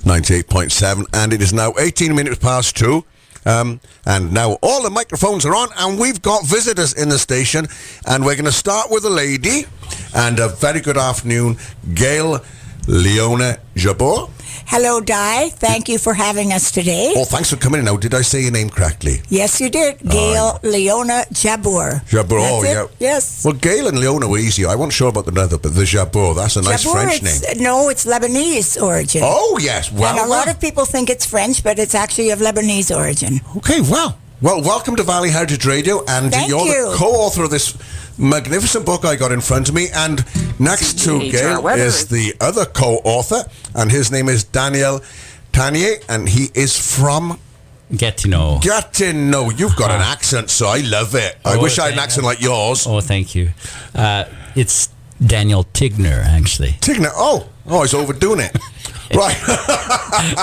98.7, and it is now 18 minutes past 2. And now all the microphones are on, and we've got visitors in the station, and we're going to start with a lady. And a very good afternoon, Gail Leona Jabor. Hello, Dai. Thank you for having us today. Oh, thanks for coming in. Now, did I say your name correctly? Yes, you did. Gail Leona Jabor. Jabor, oh, yeah. Yes. Well, Gail and Leona were easier. I wasn't sure about the other, but the Jabor, that's a nice Jabor, French name. No, it's Lebanese origin. Oh, yes. Well, and a lot of people think it's French, but it's actually of Lebanese origin. Okay, well, welcome to Valley Heritage Radio, and you're the co-author of this magnificent book I got in front of me, and next to Gail is the other co-author, and his name is Daniel Tanier, and he is from Gatineau. Gatineau. You've got an accent, so I love it. I wish I had an accent like yours. Oh, thank you. It's Daniel Tigner, actually. Tigner? Oh, he's overdoing it. Right.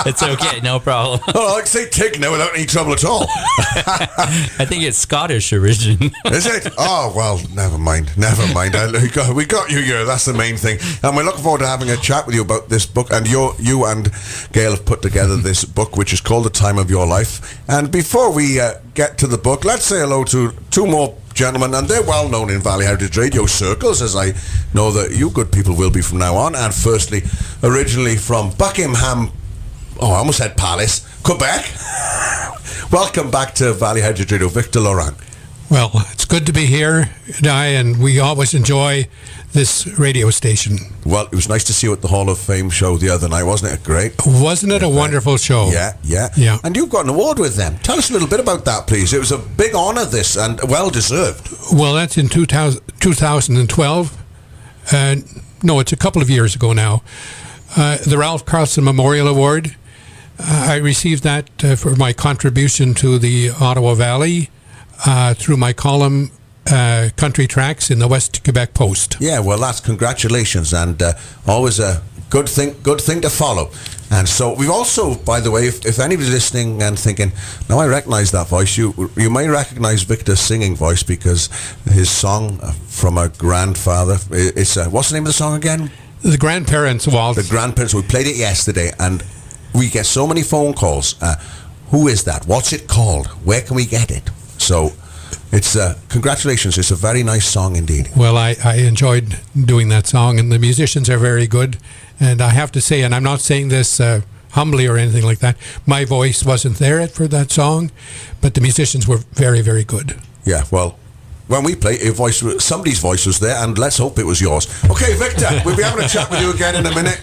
It's okay, no problem. Oh, I can say Tigner without any trouble at all. I think it's Scottish origin. Is it? Oh, well, never mind. We got you here. That's the main thing. And we're looking forward to having a chat with you about this book. And you and Gail have put together this book, which is called The Time of Your Life. And before we get to the book, let's say hello to two more gentlemen, and they're well known in Valley Heritage Radio circles, as I know that you good people will be from now on. And firstly, originally from Buckingham, I almost said Palace, Quebec. Welcome back to Valley Heritage Radio, Victor Laurent. Well, it's good to be here, Di, and we always enjoy this radio station. Well, it was nice to see you at the Hall of Fame show the other night, wasn't it? Great. Wasn't it a wonderful show? Yeah. And you've got an award with them. Tell us a little bit about that, please. It was a big honour, this, and well-deserved. Well, that's in 2012. No, it's a couple of years ago now. The Ralph Carlson Memorial Award. I received that for my contribution to the Ottawa Valley through my column Country Tracks in the West Quebec Post. Yeah, well, that's congratulations, and always a good thing to follow. And so we've also, by the way, if anybody's listening and thinking, no, I recognise that voice, you may recognise Victor's singing voice, because his song from a grandfather, it's what's the name of the song again? The Grandparents' Waltz. The Grandparents. We played it yesterday, and we get so many phone calls. Who is that? What's it called? Where can we get it? So it's congratulations. It's a very nice song indeed. Well, I enjoyed doing that song, and the musicians are very good. And I have to say, and I'm not saying this humbly or anything like that, my voice wasn't there for that song, but the musicians were very, very good. Yeah, well, when we play, somebody's voice was there, and let's hope it was yours. Okay, Victor, we'll be having a chat with you again in a minute.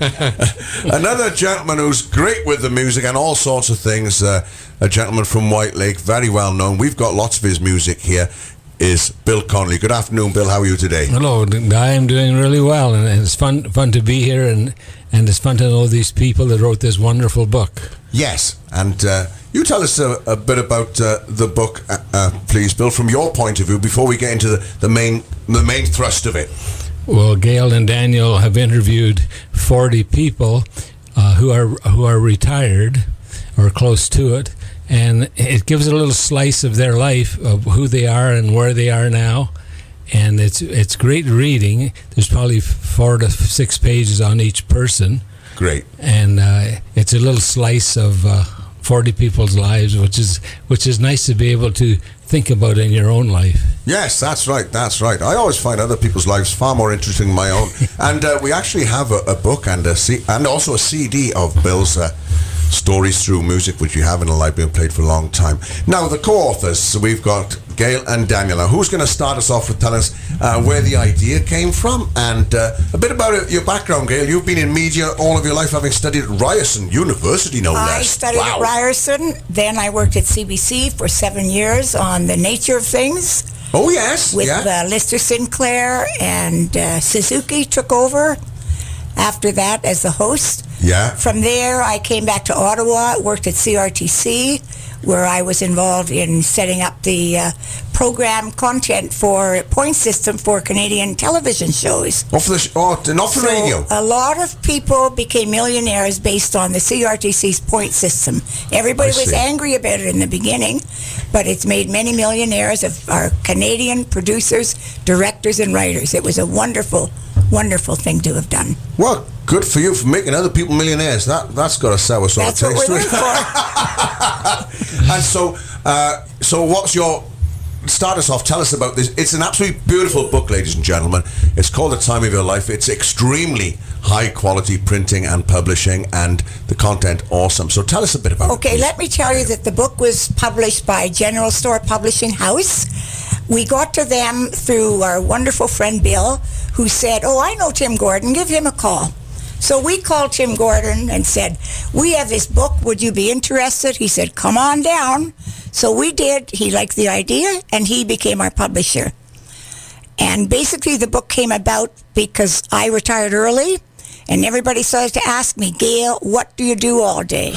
Another gentleman who's great with the music and all sorts of things, a gentleman from White Lake, very well known. We've got lots of his music here, is Bill Connelly. Good afternoon, Bill. How are you today? Hello, I am doing really well, and it's fun to be here, and it's fun to know these people that wrote this wonderful book. Yes, and you tell us a bit about the book, please, Bill, from your point of view, before we get into the main thrust of it. Well, Gail and Daniel have interviewed 40 people who are retired or close to it, and it gives a little slice of their life, of who they are and where they are now. And it's great reading. There's probably 4 to 6 pages on each person. Great. And it's a little slice of 40 people's lives, which is nice to be able to think about in your own life. Yes, that's right. I always find other people's lives far more interesting than my own. And we actually have a book and also a CD of Bill's stories through music, which you have in the library and played for a long time. Now, the co-authors, so we've got Gail and Daniel. Who's going to start us off with telling us where the idea came from, and a bit about your background, Gail. You've been in media all of your life, having studied at Ryerson University, no less. I studied at Ryerson, then I worked at CBC for 7 years on the nature of things. Oh, yes. With Lister Sinclair, and Suzuki took over after that as the host. Yeah. From there, I came back to Ottawa, worked at CRTC, where I was involved in setting up the program content for point system for Canadian television shows. Not for radio. A lot of people became millionaires based on the CRTC's point system. Everybody was angry about it in the beginning, but it's made many millionaires of our Canadian producers, directors, and writers. It was a wonderful, wonderful thing to have done. Well, Good for you for making other people millionaires. That's got a sour sort That's of what taste we're to there it. for. And so what's your... Start us off. Tell us about this. It's an absolutely beautiful book, ladies and gentlemen. It's called The Time of Your Life. It's extremely high quality printing and publishing, and the content awesome. So tell us a bit about it. Okay, let me tell you that the book was published by General Store Publishing House. We got to them through our wonderful friend Bill, who said, "Oh, I know Tim Gordon. Give him a call." So we called Tim Gordon and said, "We have this book. Would you be interested?" He said, "Come on down." So we did. He liked the idea, and he became our publisher. And basically, the book came about because I retired early, and everybody started to ask me, "Gail, what do you do all day?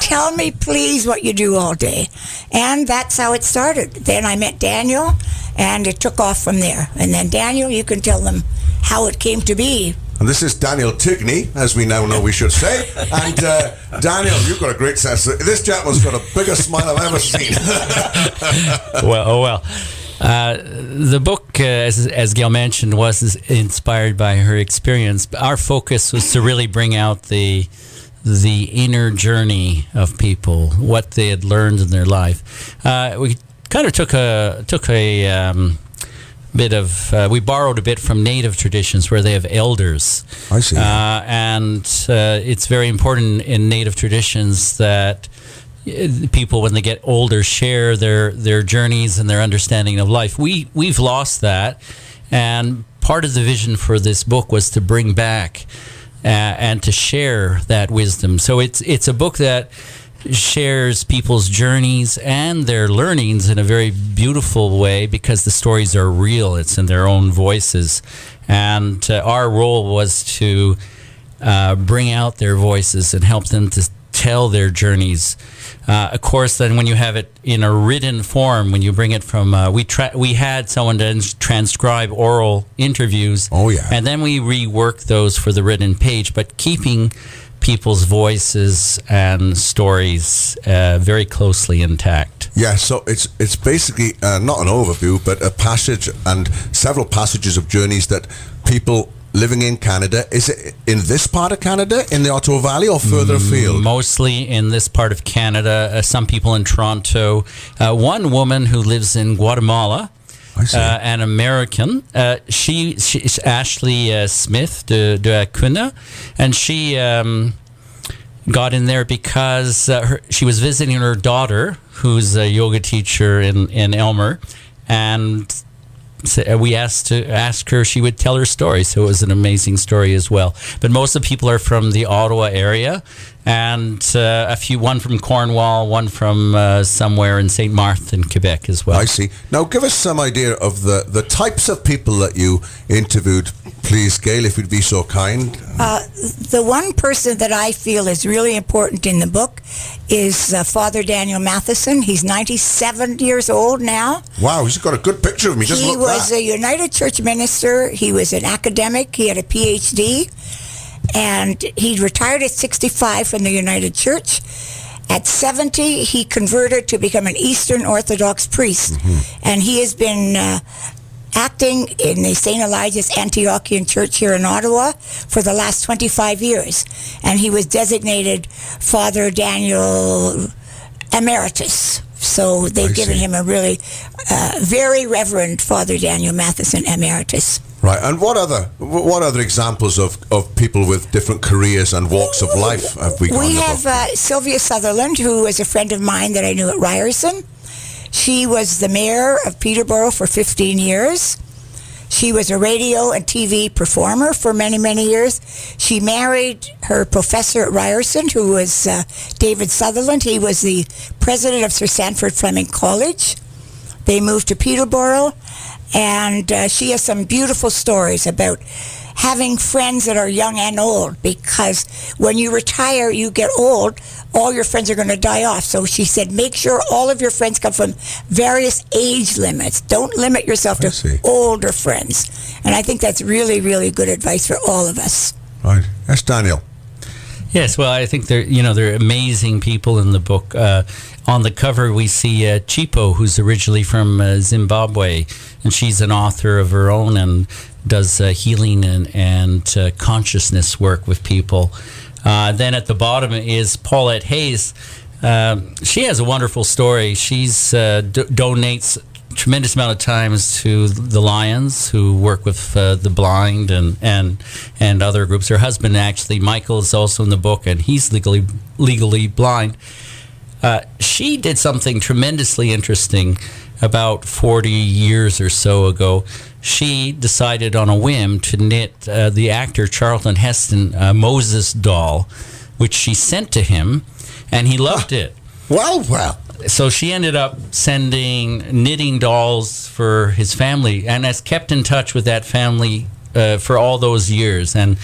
Tell me, please, what you do all day." And that's how it started. Then I met Daniel, and it took off from there. And then, Daniel, you can tell them how it came to be. And this is Daniel Tigney, as we now know we should say. And Daniel, you've got a great sense. This gentleman's got a bigger smile I've ever seen. Well. The book, as Gail mentioned, was inspired by her experience. Our focus was to really bring out the inner journey of people, what they had learned in their life. We kind of took a bit of we borrowed a bit from native traditions where they have elders. I see. And it's very important in native traditions that people, when they get older, share their journeys and their understanding of life. We've lost that, and part of the vision for this book was to bring back and to share that wisdom. So it's a book that shares people's journeys and their learnings in a very beautiful way, because the stories are real. It's in their own voices, and our role was to bring out their voices and help them to tell their journeys. Of course, then when you have it in a written form, when you bring it from, we had someone to transcribe oral interviews. Oh, yeah. And then we reworked those for the written page, but keeping people's voices and stories very closely intact. Yeah, so it's basically not an overview, but a passage and several passages of journeys that people living in Canada. Is it in this part of Canada, in the Ottawa Valley, or further afield? Mostly in this part of Canada. Some people in Toronto. One woman who lives in Guatemala, I see. an American. She's Ashley Smith de Acuna, and she got in there because she was visiting her daughter, who's a yoga teacher in Elmer, and we asked her if she would tell her story. So it was an amazing story as well. But most of the people are from the Ottawa area, and one from Cornwall, one from somewhere in St. Martha in Quebec as well. I see. Now give us some idea of the types of people that you interviewed, please, Gail, if you'd be so kind. The one person that I feel is really important in the book is Father Daniel Matheson. He's 97 years old now. Wow, he's got a good picture of me. Just He look was back. a United Church minister. He was an academic. He had a PhD. And he retired at 65 from the United Church. At 70, he converted to become an Eastern Orthodox priest. Mm-hmm. And he has been acting in the St. Elijah's Antiochian Church here in Ottawa for the last 25 years. And he was designated Father Daniel Emeritus. So they've given him a really very reverend Father Daniel Matheson Emeritus. Right, and what other examples of people with different careers and walks of life have we got? We have Sylvia Sutherland, who is a friend of mine that I knew at Ryerson. She was the mayor of Peterborough for 15 years. She was a radio and TV performer for many, many years. She married her professor at Ryerson, who was David Sutherland. He was the president of Sir Sanford Fleming College. They moved to Peterborough, and she has some beautiful stories about having friends that are young and old, because when you retire, you get old, all your friends are going to die off. So she said, make sure all of your friends come from various age limits. Don't limit yourself to older friends. And I think that's really, really good advice for all of us. Right. That's Daniel. Yes, well, I think they're amazing people in the book. On the cover, we see Chipo, who's originally from Zimbabwe, and she's an author of her own and does healing and consciousness work with people. Then at the bottom is Paulette Hayes. She has a wonderful story. She's donates tremendous amount of times to the Lions, who work with the blind and other groups. Her husband, actually, Michael, is also in the book, and he's legally blind. She did something tremendously interesting about 40 years or so ago. She decided on a whim to knit the actor Charlton Heston Moses doll, which she sent to him, and he loved it. Well. So she ended up sending knitting dolls for his family, and has kept in touch with that family for all those years. And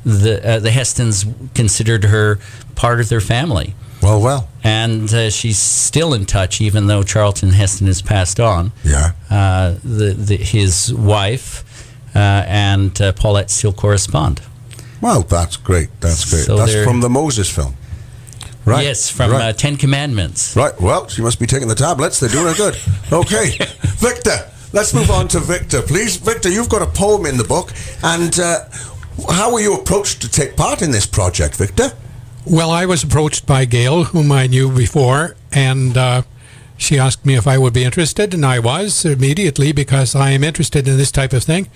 the Hestons considered her part of their family. Well. And she's still in touch, even though Charlton Heston has passed on. Yeah. His wife and Paulette still correspond. Well, that's great. That's great. So That's from the Moses film. Right. Yes, from right. 10 Commandments. Right. Well, she must be taking the tablets. They're doing it good. Okay. Victor, let's move on to Victor, please. Victor, you've got a poem in the book. And how were you approached to take part in this project, Victor? Well, I was approached by Gail, whom I knew before, and she asked me if I would be interested, and I was immediately, because I am interested in this type of thing.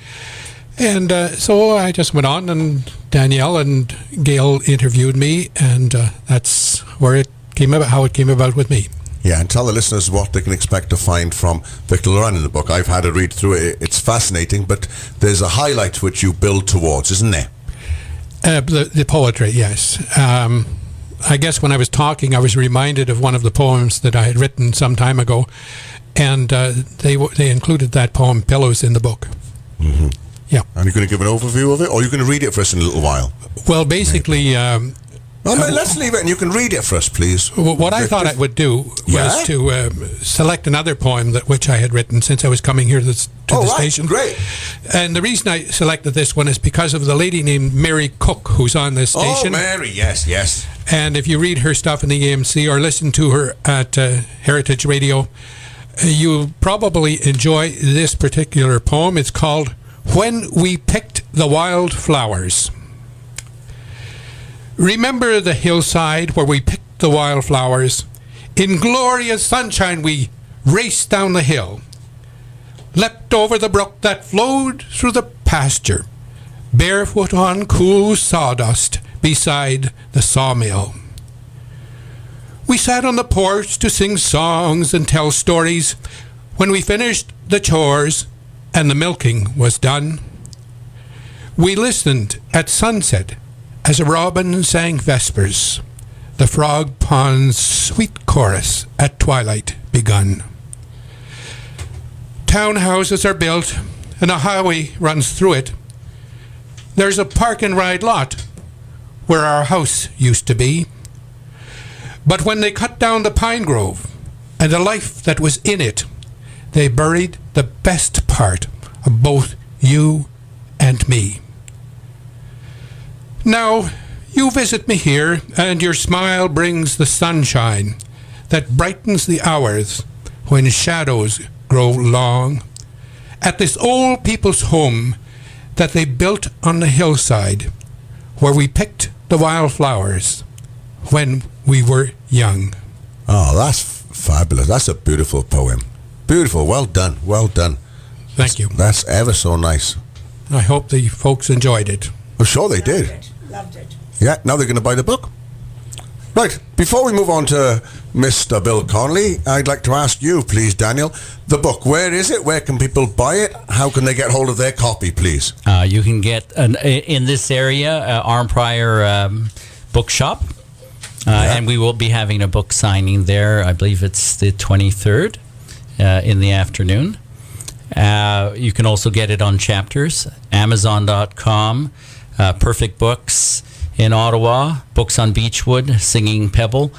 And so I just went on, and Danielle and Gail interviewed me, and that's where it came about, how it came about with me. Yeah, and tell the listeners what they can expect to find from Victor Loran in the book. I've had a read through it. It's fascinating, but there's a highlight which you build towards, isn't there? The poetry, yes. I guess when I was talking, I was reminded of one of the poems that I had written some time ago, and they included that poem, Pillows, in the book. Mm-hmm. Yeah. And you're going to give an overview of it, or you're going to read it for us in a little while? Well, basically... let's leave it, and you can read it for us, please. What I thought I would do was to select another poem which I had written since I was coming here to the station. Great. And the reason I selected this one is because of the lady named Mary Cook, who's on this station. Oh, Mary, yes. And if you read her stuff in the AMC or listen to her at Heritage Radio, you'll probably enjoy this particular poem. It's called When We Picked the Wild Flowers. Remember the hillside where we picked the wildflowers? In glorious sunshine we raced down the hill, leapt over the brook that flowed through the pasture, barefoot on cool sawdust beside the sawmill. We sat on the porch to sing songs and tell stories when we finished the chores and the milking was done. We listened at sunset as a robin sang vespers, the frog pond's sweet chorus at twilight begun. Townhouses are built and a highway runs through it. There's a park and ride lot where our house used to be. But when they cut down the pine grove and the life that was in it, they buried the best part of both you and me. Now, you visit me here, and your smile brings the sunshine that brightens the hours when shadows grow long. At this old people's home that they built on the hillside, where we picked the wildflowers when we were young. Oh, that's fabulous. That's a beautiful poem. Beautiful. Well done. Thank you. That's ever so nice. I hope the folks enjoyed it. I'm sure they did. Loved it. Yeah, now they're going to buy the book. Right, before we move on to Mr. Bill Connelly, I'd like to ask you, please, Daniel, the book, where is it? Where can people buy it? How can they get hold of their copy, please? You can get, in this area, Arm Prior Bookshop, and we will be having a book signing there. I believe it's the 23rd in the afternoon. You can also get it on Chapters, Amazon.com, Perfect Books in Ottawa, Books on Beechwood, Singing Pebble,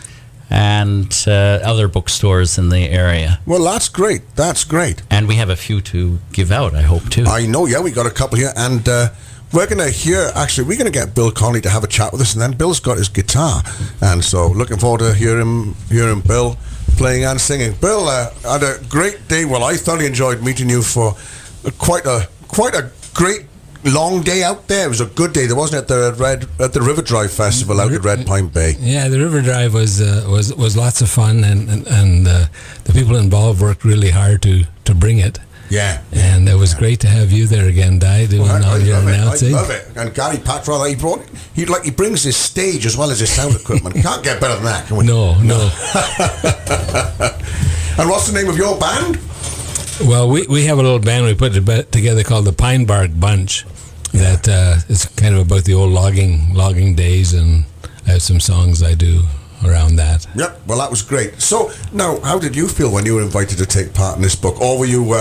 and other bookstores in the area. Well, that's great. That's great. And we have a few to give out, I hope, too. I know, yeah, we got a couple here. And we're going to hear, actually, we're going to get Bill Connelly to have a chat with us, and then Bill's got his guitar. And so looking forward to hearing Bill playing and singing. Bill, had a great day. Well, I thoroughly enjoyed meeting you for quite a great long day out there. It was a good day. There wasn't at the River Drive Festival out at Red Pine Bay. Yeah, the River Drive was lots of fun, and the people involved worked really hard to bring it. Yeah. And it was great to have you there again, Di, doing all your announcing. I love it. And Gary Patra, he brings his stage as well as his sound equipment. Can't get better than that, can we? No. And what's the name of your band? Well, we have a little band we put together called the Pine Bark Bunch. That is kind of about the old logging days, and I have some songs I do around that. Yep, well, that was great. So, now, how did you feel when you were invited to take part in this book? Or were you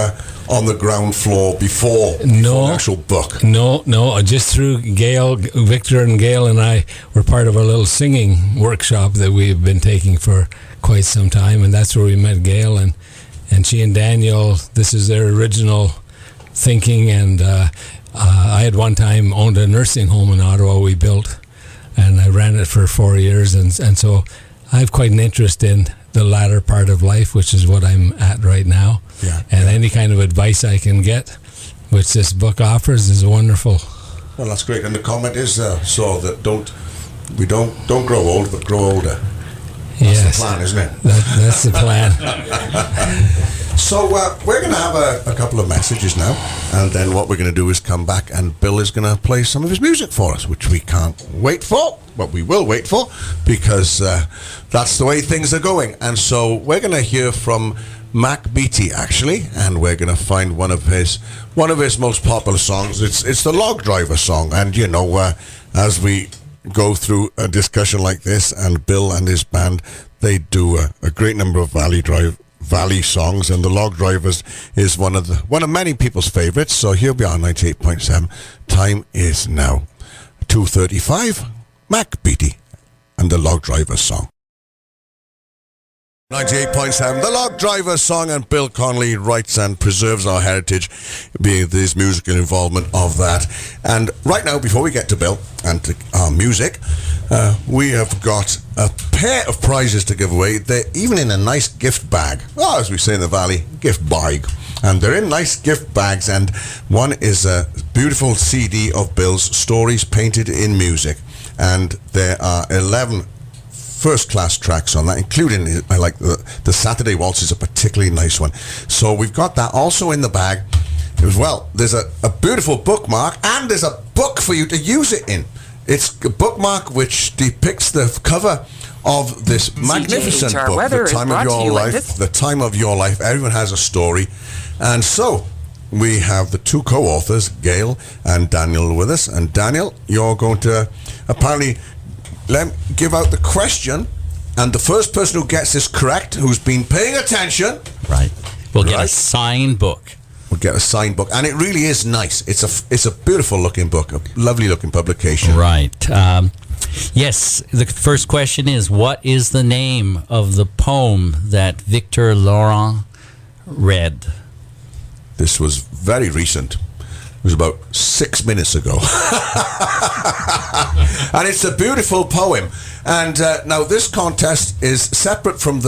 on the ground floor before the actual book? No, just through Gail, Victor and Gail and I were part of a little singing workshop that we've been taking for quite some time, and that's where we met Gail, and she and Daniel, this is their original thinking, and I had one time owned a nursing home in Ottawa we built, and I ran it for 4 years, and so I have quite an interest in the latter part of life, which is what I'm at right now. Yeah. And any kind of advice I can get, which this book offers, is wonderful. Well, that's great. And the comment is so that don't grow old, but grow older. That's the plan, isn't it? That's the plan. So we're going to have a couple of messages now, and then what we're going to do is come back, and Bill is going to play some of his music for us, which we can't wait for, but we will wait for, because that's the way things are going. And so we're going to hear from Mac Beattie, actually, and we're going to find one of his most popular songs. It's the Log Driver song, and as we go through a discussion like this, and Bill and his band, they do a great number of Valley songs, and the Log Drivers is one of many people's favorites. So here we are, 98.7. Time is now 2:35. Mac Beattie and the Log Drivers song. 98.7, the Log Driver song, and Bill Connelly writes and preserves our heritage, being his musical involvement of that. And right now, before we get to Bill and to our music, we have got a pair of prizes to give away. They're even in a nice gift bag. Oh, as we say in the Valley, gift bag. And they're in nice gift bags, and one is a beautiful CD of Bill's stories painted in music. And there are 11 first-class tracks on that, including, I like the Saturday Waltz is a particularly nice one. So we've got that also in the bag. As well, there's a beautiful bookmark, and there's a book for you to use it in. It's a bookmark which depicts the cover of this magnificent book, The Time of Your Life. The Time of Your Life. Everyone has a story. And so we have the two co-authors, Gail and Daniel, with us. And Daniel, you're going to apparently give out the question, and the first person who gets this correct, who's been paying attention, right, will get a signed book. We'll get a signed book, and it really is nice. It's a beautiful looking book, a lovely looking publication. Right. Yes, the first question is, what is the name of the poem that Victor Laurent read? This was very recent. It was about 6 minutes ago. And it's a beautiful poem. And now this contest is separate from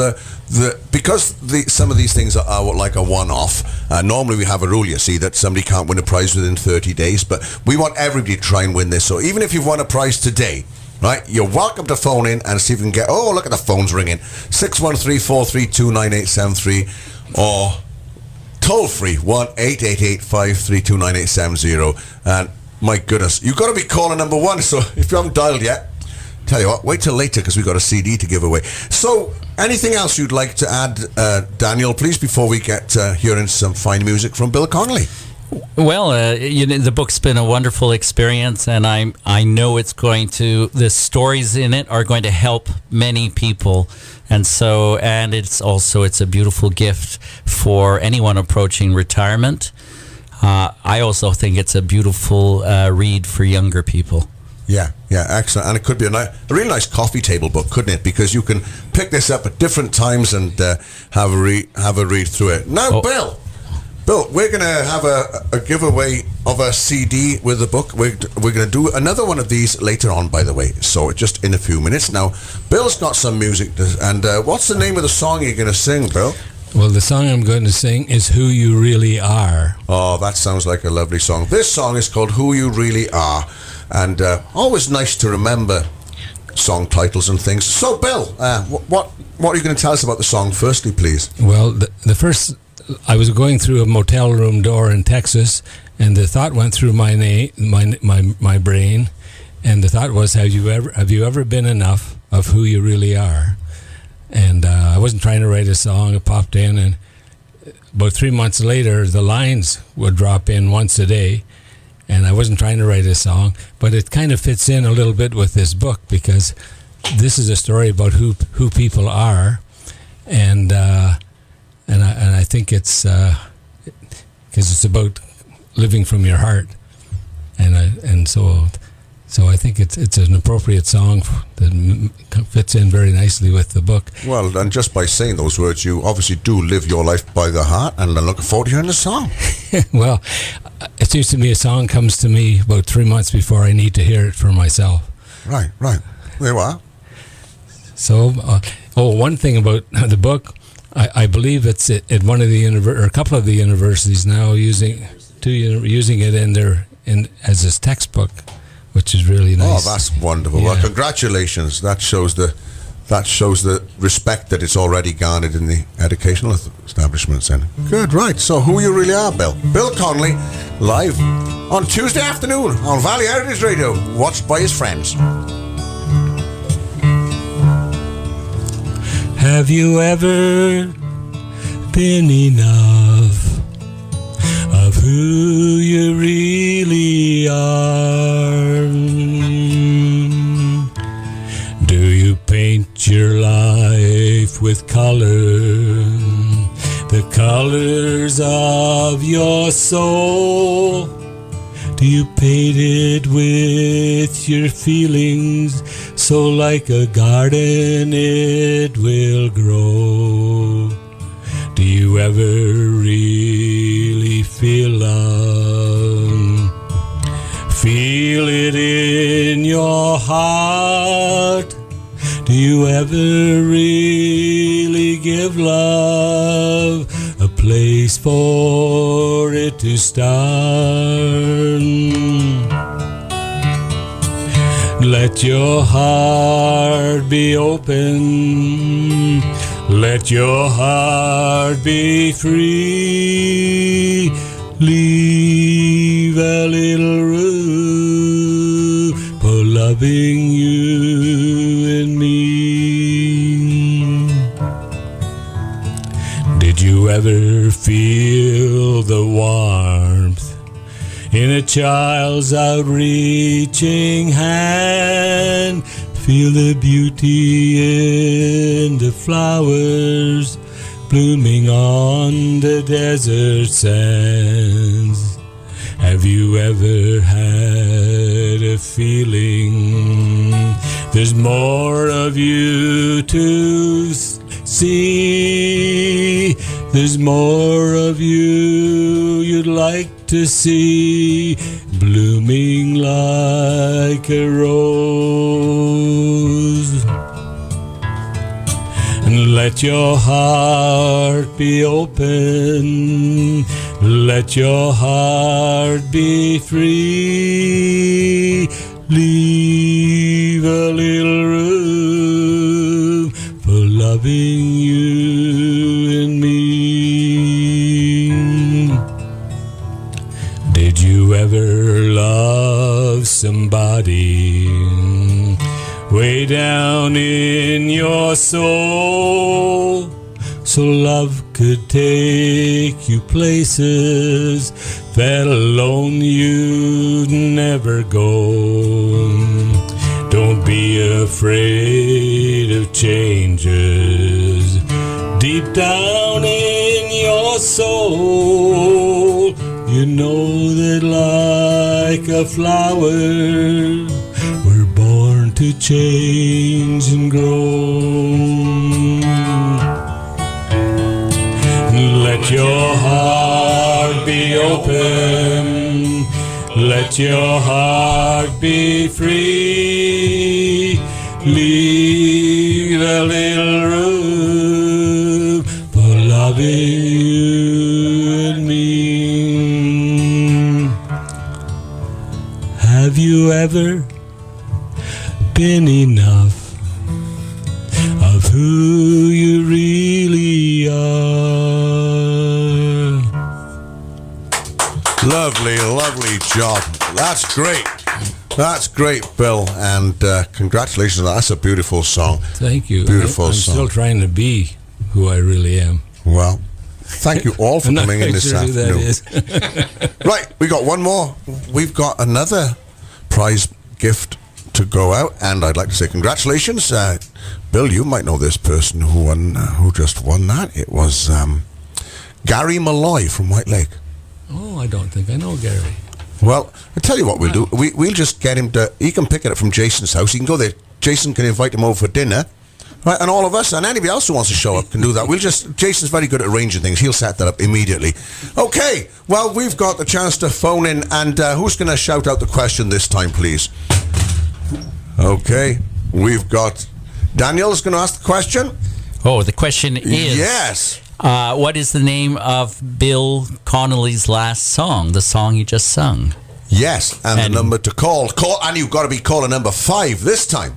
because some of these things are like a one-off. Normally we have a rule, you see, that somebody can't win a prize within 30 days, but we want everybody to try and win this. So even if you've won a prize today, right, you're welcome to phone in and see if you can get, oh, look at the phones ringing, 613-432-9873, or toll free 1-888-532-9870. And my goodness, you've got to be caller number one. So if you haven't dialed yet, tell you what, wait till later, because we've got a CD to give away. So anything else you'd like to add, Daniel, please, before we get hearing some fine music from Bill Connelly? Well, the book's been a wonderful experience, and I know the stories in it are going to help many people. And it's a beautiful gift for anyone approaching retirement. I also think it's a beautiful read for younger people. Yeah, excellent. And it could be a really nice coffee table book, couldn't it? Because you can pick this up at different times and have a read through it. Now, Bill, Bill, we're going to have a giveaway of a CD with the book. We're going to do another one of these later on, by the way, so just in a few minutes. Now, Bill's got some music, and what's the name of the song you're going to sing, Bill? Well, the song I'm going to sing is Who You Really Are. Oh, that sounds like a lovely song. This song is called Who You Really Are, and always nice to remember song titles and things. So, Bill, what are you going to tell us about the song firstly, please? Well, the first, I was going through a motel room door in Texas, and the thought went through my brain, and the thought was, have you ever been enough of who you really are? And I wasn't trying to write a song. It popped in, and about 3 months later, the lines would drop in once a day. And I wasn't trying to write a song, but it kind of fits in a little bit with this book, because this is a story about who people are, and I think it's because it's about living from your heart, and so I think it's an appropriate song that fits in very nicely with the book. Well, and just by saying those words, you obviously do live your life by the heart, and I'm looking forward to hearing the song. Well, it seems to me a song comes to me about 3 months before I need to hear it for myself. Right. There you are. So, one thing about the book, I believe it's at one of the a couple of the universities now using it as a textbook, which is really nice. Oh, that's wonderful. Yeah. Well, congratulations. That shows the respect that it's already garnered in the educational establishments. And good, right. So who you really are, Bill? Bill Connelly, live on Tuesday afternoon on Valley Heritage Radio, watched by his friends. Have you ever been enough of who you really are? Do you paint your life with color, the colors of your soul? Do you paint it with your feelings, so like a garden it will grow? Do you ever really feel love? Feel it in your heart? Do you ever really give love a place for it to start? Let your heart be open. Let your heart be free. Leave a little room for loving you and me. Did you ever feel the warmth in a child's outreaching hand? Feel the beauty in the flowers blooming on the desert sands. Have you ever had a feeling there's more of you to see? There's more of you you'd like to see, blooming like a rose. And let your heart be open. Let your heart be free. Leave a little room for loving you and me. Did you ever love somebody way down in your soul, so love could take you places that alone you'd never go? Don't be afraid of changes deep down in your soul. You know that like a flower, we're born to change and grow. Let your heart be open. Let your heart be free. Leave a little room for loving you and me. Have you ever been enough of who you really are? Lovely, lovely job. That's great. That's great, Bill. And congratulations. That's a beautiful song. Thank you. Beautiful I'm song. still trying to be who I really am. Well, thank you all for I'm not coming in quite this sure who that afternoon. is. Right, we got one more. We've got another prize gift to go out, and I'd like to say congratulations. Bill, you might know this person who just won that. It was Gary Malloy from White Lake. Oh, I don't think I know Gary. Well, I'll tell you what we'll do. We'll just get him to... He can pick it up from Jason's house. He can go there. Jason can invite him over for dinner. Right, and all of us, and anybody else who wants to show up can do that. Jason's very good at arranging things. He'll set that up immediately. Okay, well, we've got the chance to phone in, and who's going to shout out the question this time, please? Okay, we've got... Daniel's going to ask the question? Oh, the question is... Yes. What is the name of Bill Connelly's last song, the song he just sung? Yes, and the number to call, and you've got to be caller number 5 this time.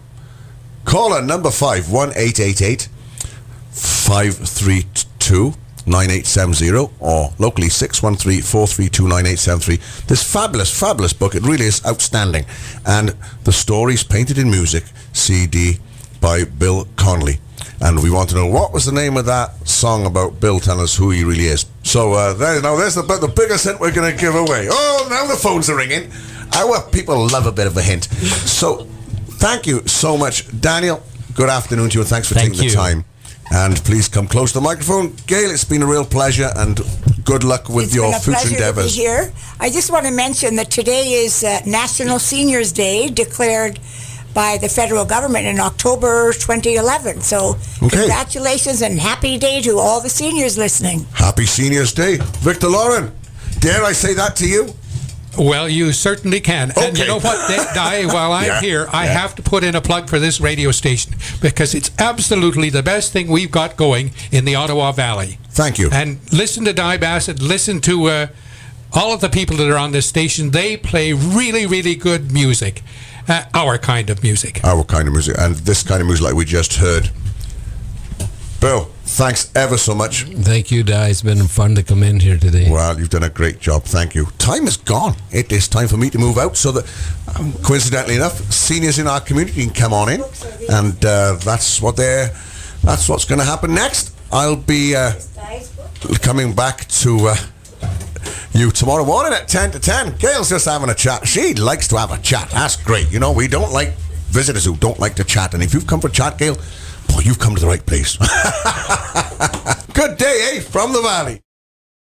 Caller number 5, 1-888-532-9870, or locally 613-432-9873. This fabulous book, it really is outstanding. And the stories painted in music, CD by Bill Connelly. And we want to know, what was the name of that song about Bill telling us who he really is? So there's the biggest hint we're going to give away. Oh, now the phones are ringing. Our people love a bit of a hint. So thank you so much, Daniel. Good afternoon to you, and thanks for taking the time. And please come close to the microphone. Gail, it's been a real pleasure, and good luck with your future endeavors. To be here. I just want to mention that today is National Seniors Day, declared by the federal government in October 2011. So congratulations and happy day to all the seniors listening. Happy Seniors Day. Victor Lauren, dare I say that to you? Well, you certainly can. Okay. And you know what, Dai, while I'm here, I have to put in a plug for this radio station, because it's absolutely the best thing we've got going in the Ottawa Valley. Thank you. And listen to Dai Bassett, listen to all of the people that are on this station. They play really, really good music. Our kind of music. Our kind of music. And this kind of music like we just heard. Bill, thanks ever so much. Thank you, Dai. It's been fun to come in here today. Well, you've done a great job. Thank you. Time is gone. It is time for me to move out, so that, coincidentally enough, seniors in our community can come on in, and that's what's going to happen next. I'll be coming back to you tomorrow morning at 10 to 10. Gail's just having a chat. She likes to have a chat. That's great. You know, we don't like visitors who don't like to chat, and if you've come for chat, Gail, boy, you've come to the right place. Good day, eh? From the Valley.